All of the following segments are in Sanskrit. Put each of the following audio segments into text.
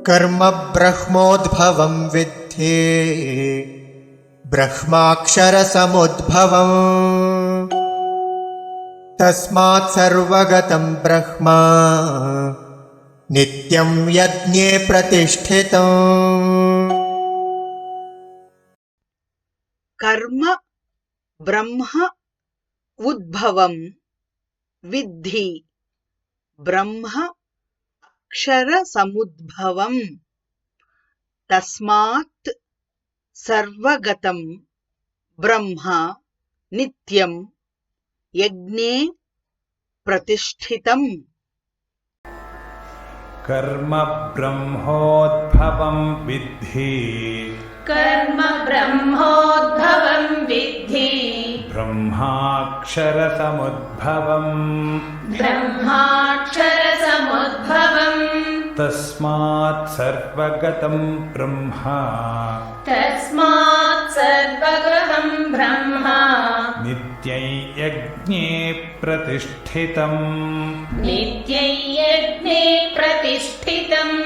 कर्म ब्रह्मोद्भवं विद्धि ब्रह्माक्षरसमुद्भवम् तस्मात् सर्वगतं ब्रह्म नित्यं यज्ञे प्रतिष्ठितम्। कर्म ब्रह्म उद्भवं विद्धि ब्रह्म अक्षरसमुद्भवम् तस्मात् सर्वगतं ब्रह्म नित्यं यज्ञे प्रतिष्ठितम्। कर्म ब्रह्मोद्भवं विद्धि कर्म ब्रह्मोद्भवं विद्धि ब्रह्माक्षरसमुद्भवम् ब्रह्माक्षरसमुद्भवम् तस्मात् सर्वगतं ब्रह्म तस्मात् सर्वगतं ब्रह्म नित्यं यज्ञे प्रतिष्ठितम्। नित्यं यज्ञे प्रतिष्ठितम्।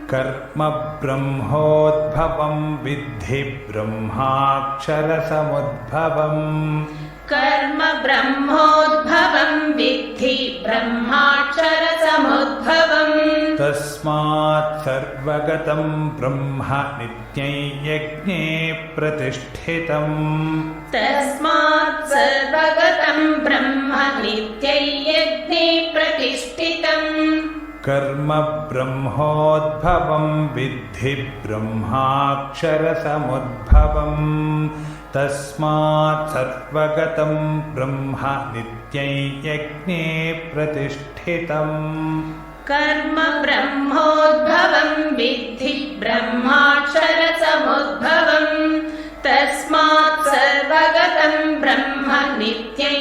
कर्म ब्रह्मोद्भवं विद्धि ब्रह्माक्षरसमुद्भवम् कर्म ब्रह्मोद्भवं विद्धि ब्रह्माक्षरसमुद्भवम् तस्मात् सर्वगतं ब्रह्म नित्यं यज्ञे प्रतिष्ठितम्। तस्मात् सर्वगतं ब्रह्म नित्यं यज्ञे प्रतिष्ठितम्। कर्म ब्रह्मोद्भवं विद्धि ब्रह्माक्षरसमुद्भवम् तस्मात् सर्वगतं ब्रह्म नित्यं यज्ञे प्रतिष्ठितम्। कर्म ब्रह्मोद्भवं विद्धि ब्रह्माक्षरसमुद्भवम् तस्मात् सर्वगतं ब्रह्म नित्यं